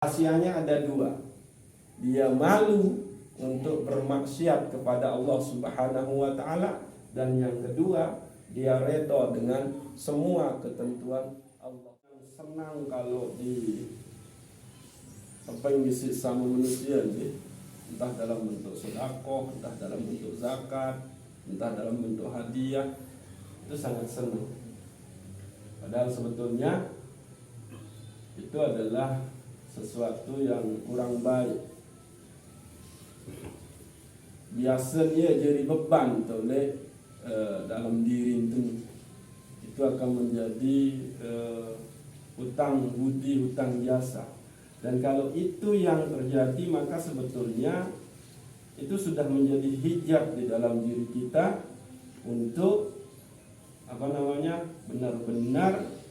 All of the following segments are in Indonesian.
Rahasianya ada dua. Dia malu untuk bermaksiat kepada Allah Subhanahu wa taala, dan yang kedua, dia redha dengan semua ketentuan Allah. Senang kalau di apa yang disebut sama manusia ini, entah dalam bentuk sedekah, entah dalam bentuk zakat, entah dalam bentuk hadiah, itu sangat senang. Padahal sebetulnya itu adalah sesuatu yang kurang baik. Biasanya jadi beban oleh dalam diri itu akan menjadi hutang budi, hutang jasa. Dan kalau itu yang terjadi, maka sebetulnya itu sudah menjadi hijab di dalam diri kita untuk benar-benar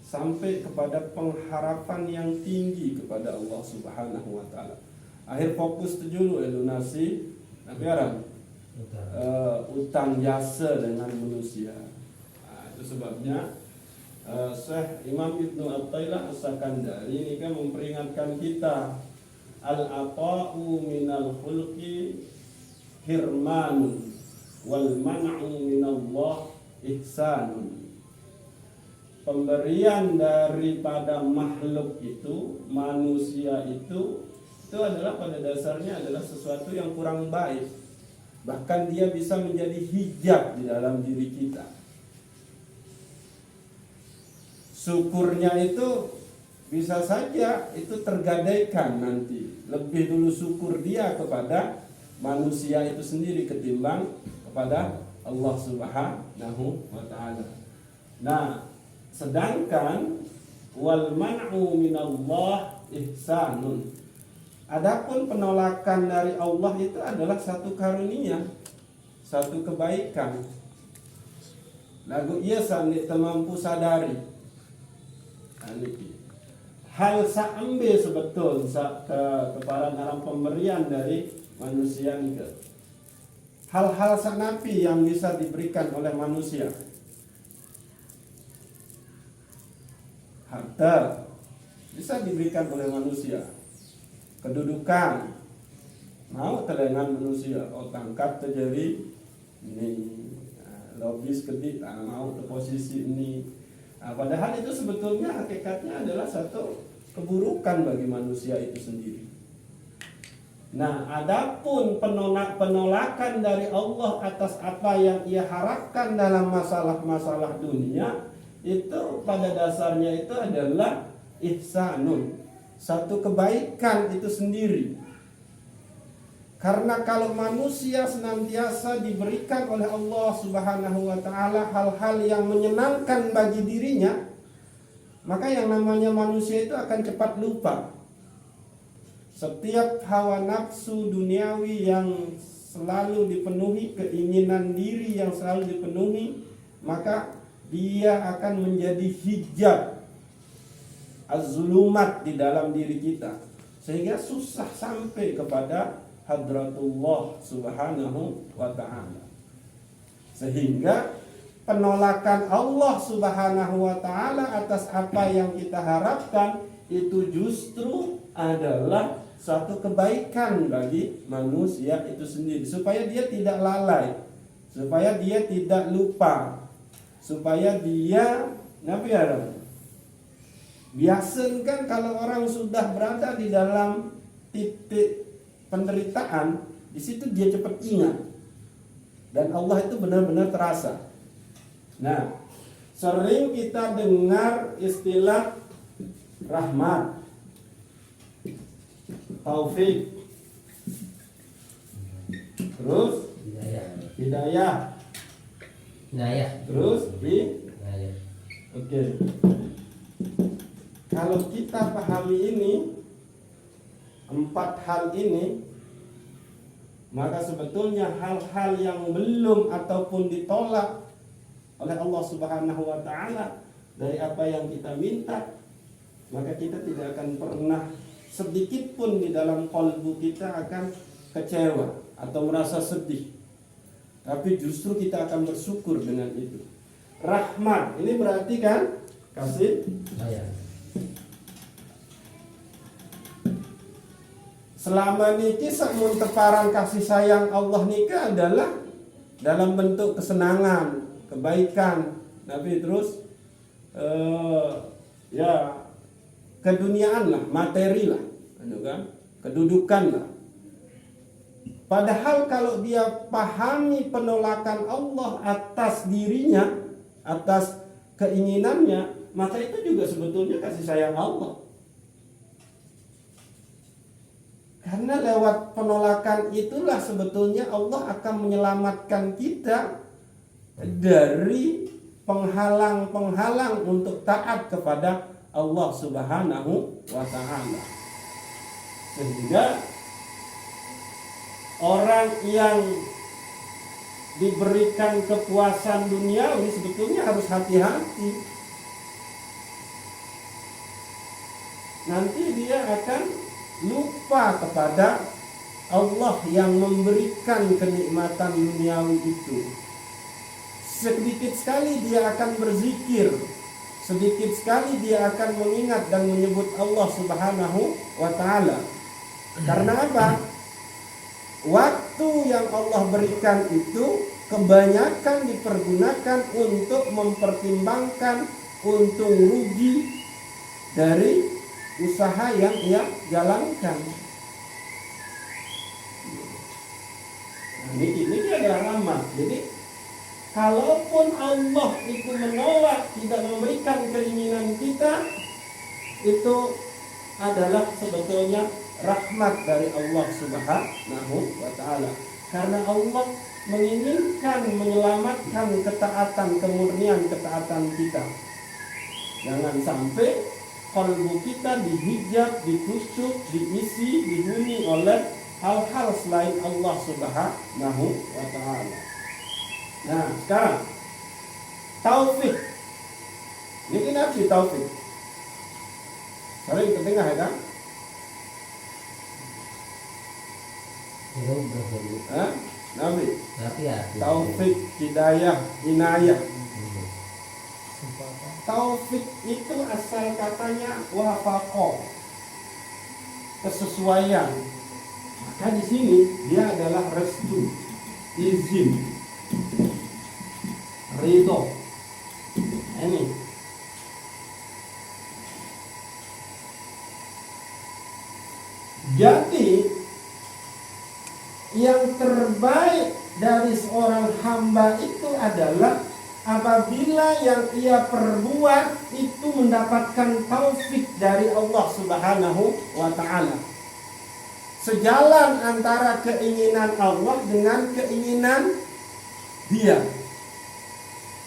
sampai kepada pengharapan yang tinggi kepada Allah Subhanahu wa taala. Akhir fokus itu dulu lunasi utang jasa dengan manusia. Itu sebabnya Syekh Imam Ibnu Athaillah As-Sakandari ini kan memperingatkan kita, al-ata'u minal khulqi hirmanun wal man'u minallah ihsanun. Pemberian daripada makhluk itu, manusia itu adalah pada dasarnya adalah sesuatu yang kurang baik. Bahkan dia bisa menjadi hijab di dalam diri kita. Syukurnya itu bisa saja itu tergadaikan nanti. Lebih dulu syukur dia kepada manusia itu sendiri ketimbang kepada Allah Subhanahu wa taala. Nah, sedangkan wal man'u minallah ihsanun. Adapun penolakan dari Allah itu adalah satu karunia, satu kebaikan. Lagu ia sangat mampu sadari. Hal saambe sebetul kepada dalam pemberian dari manusia ini. Hal-hal sanapi yang bisa diberikan oleh manusia. Harta bisa diberikan oleh manusia. Kedudukan mau telengan manusia. Tangkap terjadi ini, lobis kedik mau ke posisi ini. Padahal itu sebetulnya hakikatnya adalah satu keburukan bagi manusia itu sendiri. Nah, adapun penolakan dari Allah atas apa yang ia harapkan dalam masalah-masalah dunia, itu pada dasarnya itu adalah ihsanun, satu kebaikan itu sendiri. Karena kalau manusia senantiasa diberikan oleh Allah Subhanahu wa taala hal-hal yang menyenangkan bagi dirinya, maka yang namanya manusia itu akan cepat lupa. Setiap hawa nafsu duniawi yang selalu dipenuhi, keinginan diri yang selalu dipenuhi, maka dia akan menjadi hijab az-zulumat di dalam diri kita, sehingga susah sampai kepada hadratullah Subhanahu wa ta'ala. Sehingga penolakan Allah Subhanahu wa ta'ala atas apa yang kita harapkan itu justru adalah satu kebaikan bagi manusia itu sendiri, supaya dia tidak lalai, supaya dia tidak lupa, supaya dia biasa kan kalau orang sudah berada di dalam titik penderitaan, di situ dia cepat ingat, dan Allah itu benar-benar terasa. Nah, sering kita dengar istilah rahmat, taufik, terus hidayah, terus hidayah. Oke. Kalau kita pahami ini, 4 hal ini, maka sebetulnya hal-hal yang belum ataupun ditolak oleh Allah Subhanahu wa taala dari apa yang kita minta, maka kita tidak akan pernah sedikit pun di dalam kalbu kita akan kecewa atau merasa sedih. Tapi justru kita akan bersyukur dengan itu. Rahmat ini berarti kan kasih sayang. selama niki samun teparan kasih sayang Allah nika adalah dalam bentuk kesenangan, kebaikan, tapi terus ya keduniaan lah, materi lah, kan? Kedudukan lah. Padahal kalau dia pahami penolakan Allah atas dirinya, atas keinginannya, maka itu juga sebetulnya kasih sayang Allah. Karena lewat penolakan itulah sebetulnya Allah akan menyelamatkan kita dari penghalang-penghalang untuk taat kepada Allah Subhanahu wa ta'ala. Sehingga orang yang diberikan kepuasan duniawi sebetulnya harus hati-hati. Nanti dia akan lupa kepada Allah yang memberikan kenikmatan duniawi itu. Sedikit sekali dia akan berzikir, sedikit sekali dia akan mengingat dan menyebut Allah Subhanahu wa ta'ala. Karena apa? Waktu yang Allah berikan itu kebanyakan dipergunakan untuk mempertimbangkan untung rugi dari usaha yang ia jalankan. Nah, ini adalah rahmat. Jadi kalaupun Allah itu menolak, tidak memberikan keinginan kita, itu adalah sebetulnya rahmat dari Allah Subhanahu wa ta'ala. Karena Allah menginginkan menyelamatkan ketaatan, kemurnian ketaatan kita. Jangan sampai kalbu kita dihijab, ditusuk, diisi, dihuni oleh hal-hal selain Allah Subhanahu wa ta'ala. Nah, sekarang taufik. Ini kenapa sih taufik? Sering terdengar ya kan? Hah? Nabi. Taufik, hidayah, inayah. Taufik itu asal katanya wafaqah, kesesuaian. Maka di sini dia adalah restu, izin, ridho. Ini. Jadi yang terbaik dari seorang hamba itu adalah apabila yang ia perbuat itu mendapatkan taufik dari Allah Subhanahu wa ta'ala. Sejalan antara keinginan Allah dengan keinginan dia.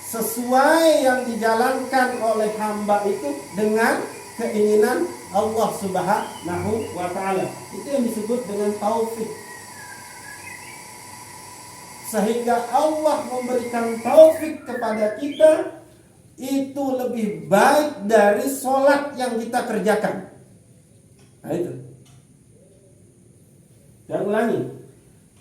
Sesuai yang dijalankan oleh hamba itu dengan keinginan Allah Subhanahu wa ta'ala. Itu yang disebut dengan taufik. Sehingga Allah memberikan taufik kepada kita itu lebih baik dari sholat yang kita kerjakan. Nah itu. Yang ulangi.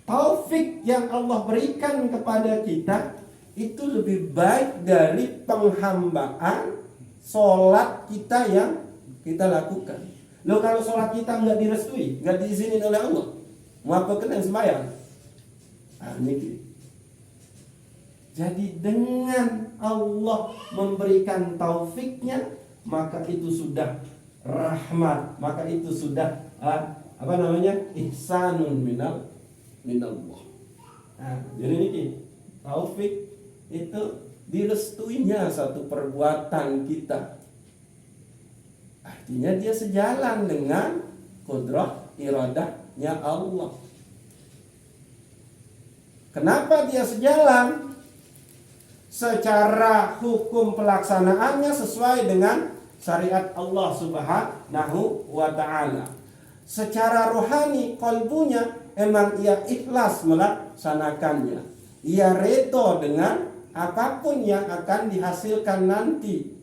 Taufik yang Allah berikan kepada kita itu lebih baik dari penghambaan sholat kita yang kita lakukan. Loh, kalau sholat kita nggak direstui, nggak diizinin oleh Allah, mau apa kena sembahyang? Nah, ini. Jadi dengan Allah memberikan taufiknya, maka itu sudah rahmat, maka itu sudah ihsanun minallah. Nah, jadi ini taufik itu direstuinya satu perbuatan kita. Artinya dia sejalan dengan kudrah iradahnya Allah. Kenapa dia sejalan? Secara hukum pelaksanaannya sesuai dengan syariat Allah Subhanahu wa ta'ala. Secara rohani kalbunya emang ia ikhlas melaksanakannya. Ia redo dengan apapun yang akan dihasilkan nanti,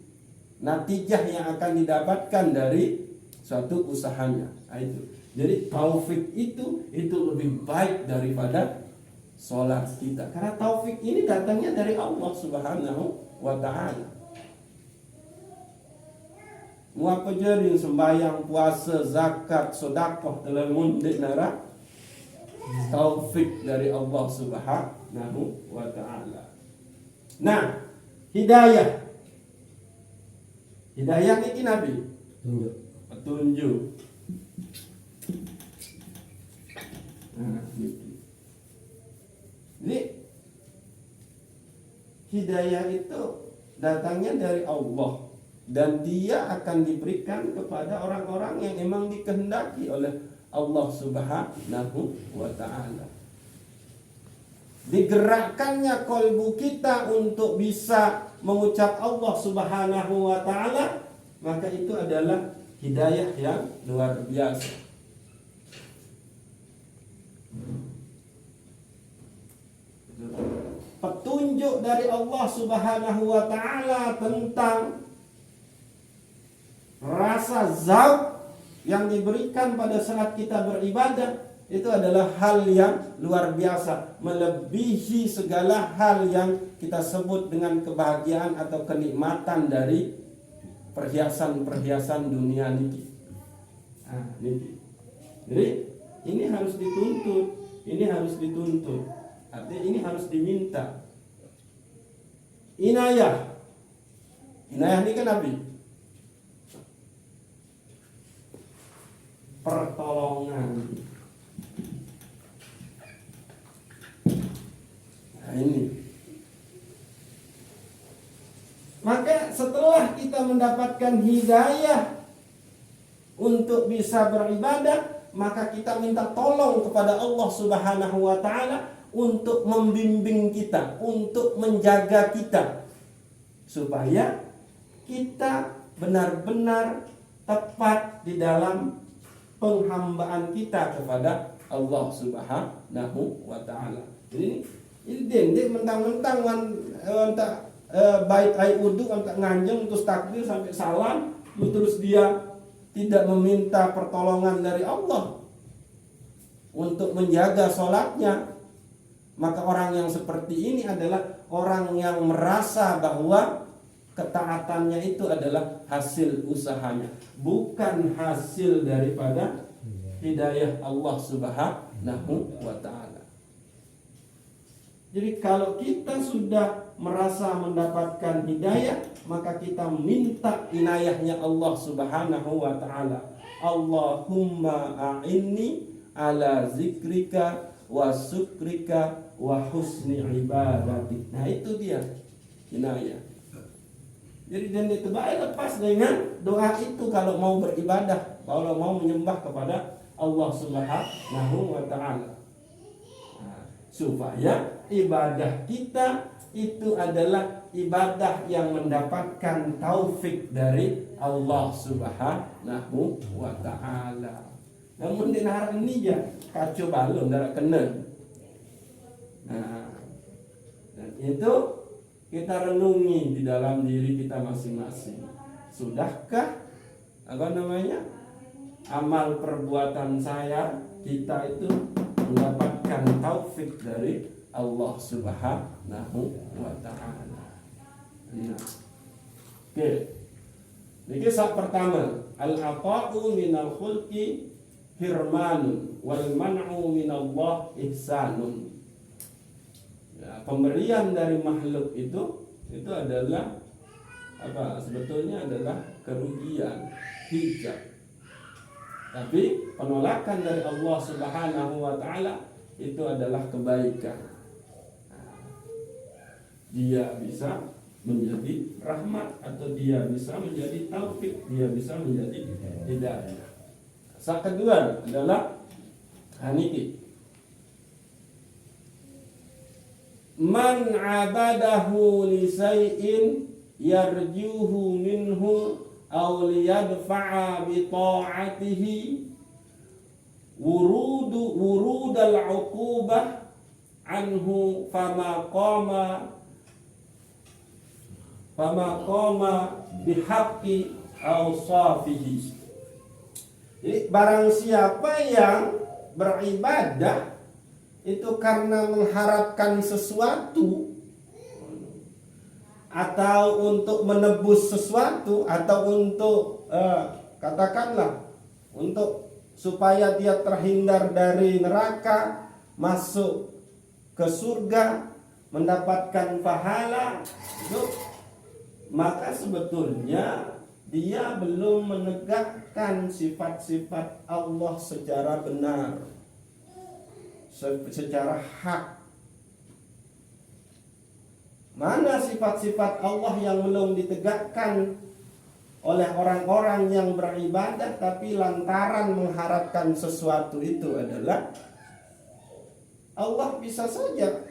natijah yang akan didapatkan dari suatu usahanya. Nah, itu. Jadi taufik itu lebih baik daripada sholat kita. Karena taufik ini datangnya dari Allah Subhanahu wa ta'ala. Muapa jadi sembahyang, puasa, zakat, sedekah dalam mundik nara taufik dari Allah Subhanahu wa taala. Nah, hidayah. Hidayah ini Nabi petunjuk. Nah, jadi hidayah itu datangnya dari Allah dan dia akan diberikan kepada orang-orang yang memang dikehendaki oleh Allah Subhanahu wa taala. Digerakkannya kalbu kita untuk bisa mengucap Allah Subhanahu wa taala, maka itu adalah hidayah yang luar biasa. Petunjuk dari Allah Subhanahu wa taala tentang rasa zauk yang diberikan pada saat kita beribadah itu adalah hal yang luar biasa, melebihi segala hal yang kita sebut dengan kebahagiaan atau kenikmatan dari perhiasan-perhiasan dunia ini. Nah, ini. Jadi ini harus dituntut, artinya ini harus diminta. Inayah ini kan Nabi. Pertolongan. Nah ini. Maka setelah kita mendapatkan hidayah untuk bisa beribadah, maka kita minta tolong kepada Allah Subhanahu wa taala untuk membimbing kita, untuk menjaga kita supaya kita benar-benar tepat di dalam penghambaan kita kepada Allah Subhanahu wa taala. Jadi ini dendek mentang-mentang baik ai wudu antak nganjeng terus takbir sampai salam, terus dia tidak meminta pertolongan dari Allah untuk menjaga sholatnya. Maka orang yang seperti ini adalah orang yang merasa bahwa ketaatannya itu adalah hasil usahanya, bukan hasil daripada hidayah Allah Subhanahu wa taala. Jadi kalau kita sudah merasa mendapatkan hidayah, maka kita minta inayahnya Allah Subhanahu wa taala. Allahumma a'inni ala zikrika wa syukrika wa husni ibadatik. Nah itu dia inayah. Jadi dan itu baik lepas dengan doa itu kalau mau beribadah, kalau mau menyembah kepada Allah Subhanahu wa taala. Nah, supaya ibadah kita itu adalah ibadah yang mendapatkan taufik dari Allah Subhanahu wa taala. Namun di hari ini ya kacau balon darah kena. Nah, dan itu kita renungi di dalam diri kita masing-masing. Sudahkah amal perbuatan kita itu mendapatkan taufik dari Allah Subhanahu wa taala. Nah. Oke. Ini saat pertama, al-ata'u minal khulqi hirmanun wal man'u minallah ihsanun. Ya, pemberian dari makhluk itu adalah sebetulnya adalah kerugian, hijab. Tapi penolakan dari Allah Subhanahu wa taala itu adalah kebaikan. Dia bisa menjadi rahmat atau dia bisa menjadi taufik, dia bisa menjadi hidayah. Yang kedua adalah haniki. Man abadahu li shay'in yarjuhu minhu aw liyadfa'a bi ta'atihi wurudal 'uqubah anhu fama qama bihaqqi awsafihi. Jadi barang siapa yang beribadah itu karena mengharapkan sesuatu, atau untuk menebus sesuatu, atau untuk katakanlah untuk supaya dia terhindar dari neraka, masuk ke surga, mendapatkan pahala itu, maka sebetulnya dia belum menegakkan sifat-sifat Allah secara benar, secara hak. Mana sifat-sifat Allah yang belum ditegakkan oleh orang-orang yang beribadah, tapi lantaran mengharapkan sesuatu itu adalah Allah bisa saja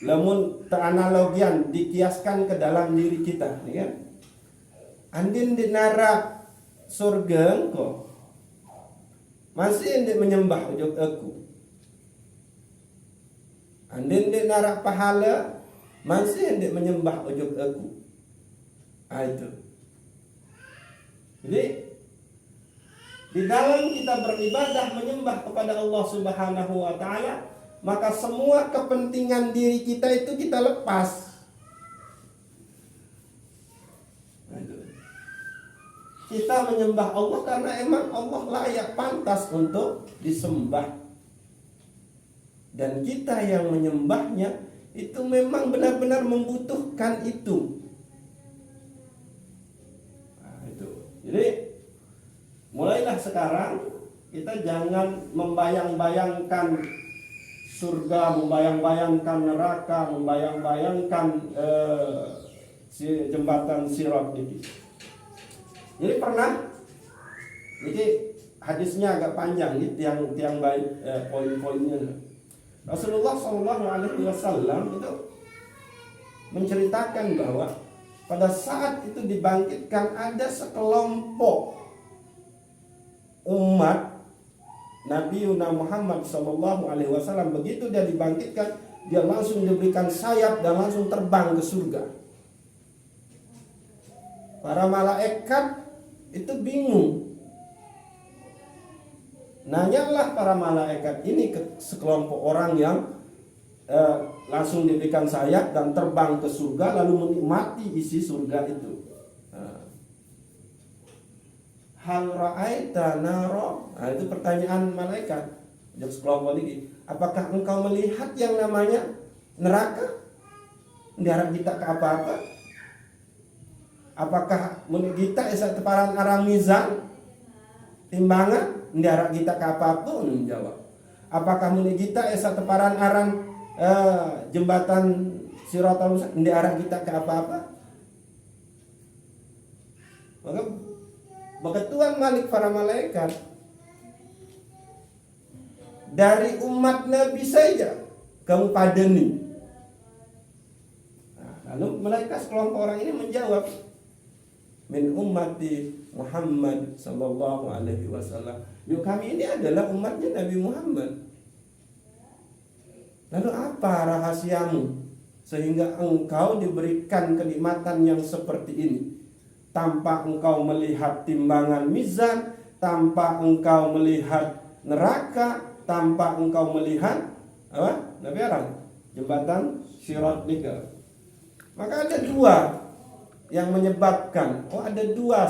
lamun teranalogian dikiaskan ke dalam diri kita, ya. Andin di narak surga engkau masih hendak menyembah ujuk aku. Andin di narak pahala masih hendak menyembah ujuk aku. Itu. Jadi di dalam kita beribadah menyembah kepada Allah Subhanahu wa taala, maka semua kepentingan diri kita itu kita lepas. Kita menyembah Allah karena emang Allah layak pantas untuk disembah. Dan kita yang menyembahnya itu memang benar-benar membutuhkan itu. Jadi mulailah sekarang kita jangan membayang-bayangkan surga, membayang-bayangkan neraka, membayang-bayangkan jembatan Sirat ini. Jadi pernah, ini hadisnya agak panjang, ini tiang baik poin-poinnya. Rasulullah SAW itu menceritakan bahwa pada saat itu dibangkitkan ada sekelompok umat Nabi Muhammad SAW. Begitu dia dibangkitkan, dia langsung diberikan sayap dan langsung terbang ke surga. Para malaikat itu bingung. Nanyalah para malaikat ini ke sekelompok orang yang langsung diberikan sayap dan terbang ke surga, lalu menikmati isi surga itu. Hal ra'aita naro? Nah, itu pertanyaan malaikat. Jawab sekelompok lagi. Apakah engkau melihat yang namanya neraka? Ngarang kita ke apa-apa? Apakah kita esa teparan arang mizan? Timbangan? Ngarang kita ke apapun? Jawab. Apakah kita esa teparan arang jembatan Siratal Mustaqim? Ngarang kita ke apa-apa? Maka Tuhan Malik para malaikat, dari umat Nabi saja kamu padani. Lalu malaikat sekelompok orang ini menjawab, min ummati Muhammad sallallahu alaihi wasallam. Yuk, kami ini adalah umatnya Nabi Muhammad. Lalu apa rahasiamu sehingga engkau diberikan kenikmatan yang seperti ini? Tanpa engkau melihat timbangan mizan, tanpa engkau melihat neraka, tanpa engkau melihat apa? Nabi Arang, jembatan Sirat Nika. Maka ada dua yang menyebabkan. Ada dua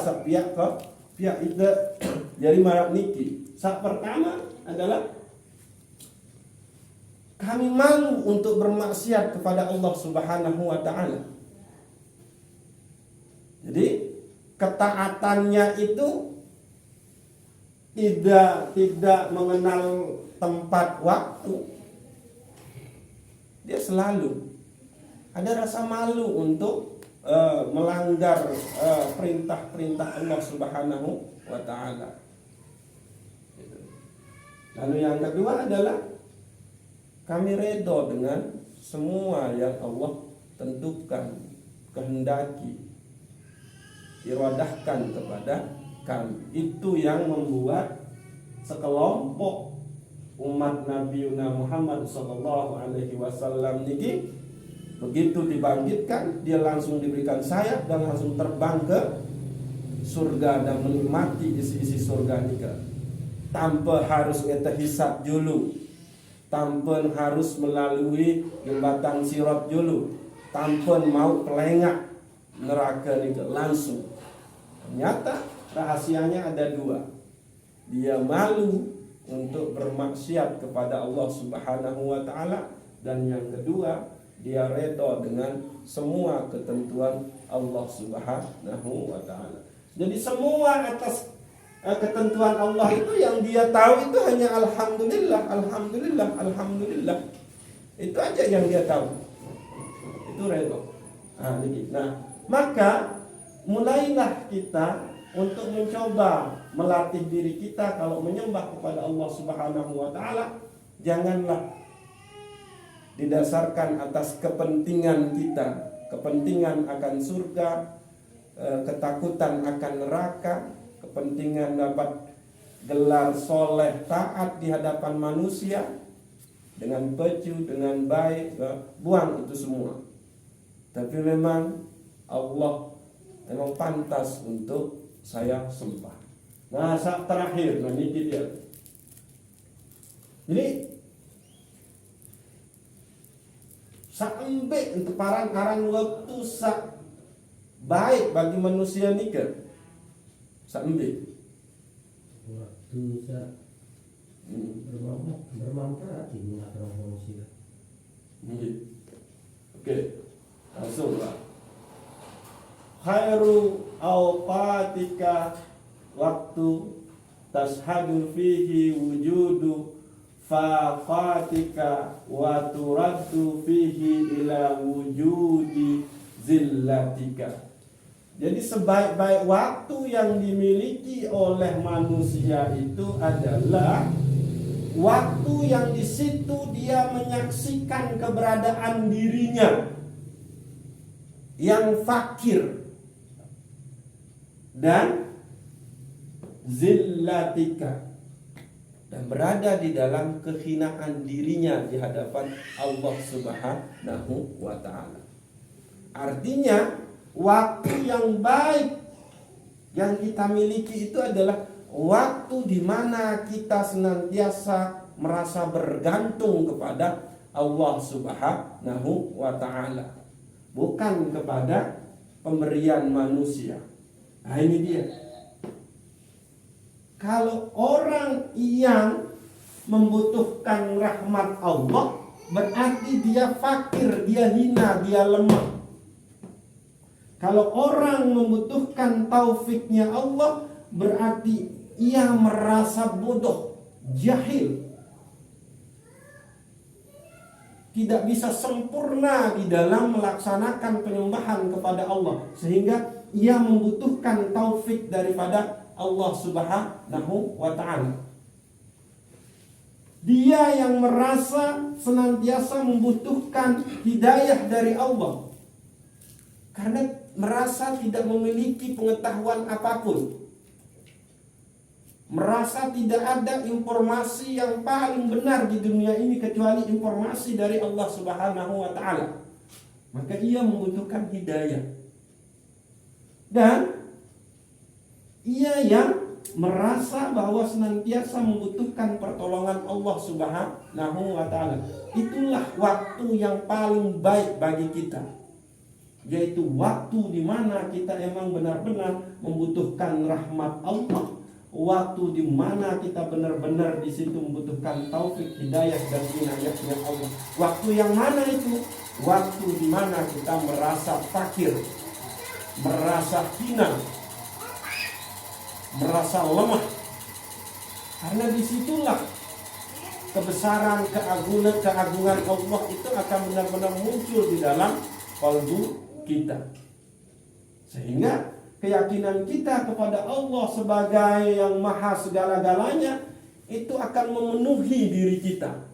pihak itu dari marak niki. Sak pertama adalah kami malu untuk bermaksiat kepada Allah Subhanahu wa taala. Jadi ketaatannya itu tidak mengenal tempat waktu. Dia selalu ada rasa malu untuk melanggar perintah-perintah Allah Subhanahu wa taala. Lalu yang kedua adalah kami redha dengan semua yang Allah tentukan, kehendaki, iradahkan kepada kami. Itu yang membuat sekelompok umat Nabi Muhammad sallallahu alaihi wasallam ini begitu dibangkitkan, dia langsung diberikan sayap dan langsung terbang ke surga dan menikmati isi-isi surga ini, tanpa harus hisab dulu, tanpa harus melalui jembatan Sirat dulu. tanpa mau pelengak neraka ni langsung. Ternyata rahasianya ada dua. Dia malu untuk bermaksiat kepada Allah Subhanahu wa taala, dan yang kedua dia redha dengan semua ketentuan Allah Subhanahu wa taala. Jadi semua atas ketentuan Allah itu yang dia tahu itu hanya alhamdulillah, alhamdulillah, alhamdulillah. Itu aja yang dia tahu. Itu redha. Nah, maka mulailah kita untuk mencoba melatih diri kita kalau menyembah kepada Allah Subhanahu wa taala, janganlah didasarkan atas kepentingan kita, kepentingan akan surga, ketakutan akan neraka, kepentingan dapat gelar soleh taat di hadapan manusia dengan pecu, dengan baik, buang itu semua. Tapi memang Allah memang pantas untuk saya sembah. Nah, saat terakhir, nah ini dia. Jadi saembek untuk parang-parang waktu sak baik bagi manusia ni ke? Saembek. Waktu sak bermanfaat ini orang manusia. Oke, langsunglah. Khairu awqatika waktu tashhadu fihi wujudu fafatika wa turaddu fihi ila wujudi zillatika. Jadi sebaik-baik waktu yang dimiliki oleh manusia itu adalah waktu yang di situ dia menyaksikan keberadaan dirinya yang fakir dan zillatika, dan berada di dalam kehinaan dirinya di hadapan Allah Subhanahu wa taala. Artinya waktu yang baik yang kita miliki itu adalah waktu di mana kita senantiasa merasa bergantung kepada Allah Subhanahu wa taala, bukan kepada pemberian manusia. Nah, ini dia. Kalau orang yang membutuhkan rahmat Allah, berarti dia fakir, dia hina, dia lemah. Kalau orang membutuhkan taufiknya Allah, berarti ia merasa bodoh, jahil, tidak bisa sempurna di dalam melaksanakan penyembahan kepada Allah, sehingga ia membutuhkan taufik daripada Allah Subhanahu wa ta'ala. Dia yang merasa senantiasa membutuhkan hidayah dari Allah, karena merasa tidak memiliki pengetahuan apapun, merasa tidak ada informasi yang paling benar di dunia ini kecuali informasi dari Allah Subhanahu wa ta'ala. Maka ia membutuhkan hidayah. Dan ia yang merasa bahwa senantiasa membutuhkan pertolongan Allah Subhanahu wa ta'ala. Itulah waktu yang paling baik bagi kita, yaitu waktu di mana kita emang benar-benar membutuhkan rahmat Allah, waktu di mana kita benar-benar di situ membutuhkan taufik, hidayah dan inayahnya Allah. Waktu yang mana itu? Waktu di mana kita merasa fakir, merasa hina, merasa lemah. Karena disitulah kebesaran, keagungan Allah itu akan benar-benar muncul di dalam kalbu kita, sehingga keyakinan kita kepada Allah sebagai yang maha segala-galanya itu akan memenuhi diri kita.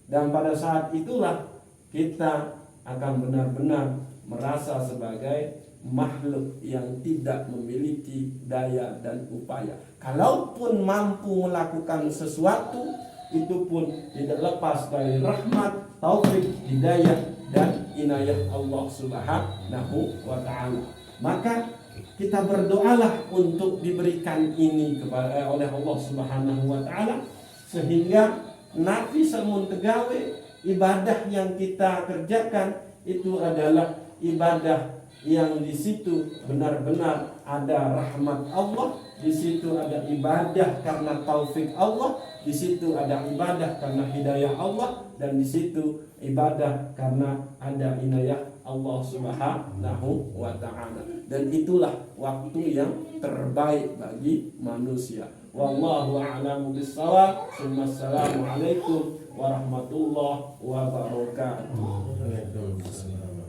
Dan pada saat itulah kita akan benar-benar merasa sebagai makhluk yang tidak memiliki daya dan upaya. Kalaupun mampu melakukan sesuatu, itu pun tidak lepas dari rahmat, taufik, hidayah dan inayah Allah Subhanahu wa ta'ala. Maka kita berdoalah untuk diberikan ini kepada oleh Allah Subhanahu wa ta'ala, sehingga nafi samun tegawe ibadah yang kita kerjakan itu adalah ibadah yang di situ benar-benar ada rahmat Allah, di situ ada ibadah karena taufik Allah, di situ ada ibadah karena hidayah Allah, dan di situ ibadah karena ada inayah Allah Subhanahu wa ta'ala. Dan itulah waktu yang terbaik bagi manusia. Wallahu a'lamu bissawab. Assalamualaikum warahmatullahi wabarakatuh. Waalaikumsalam.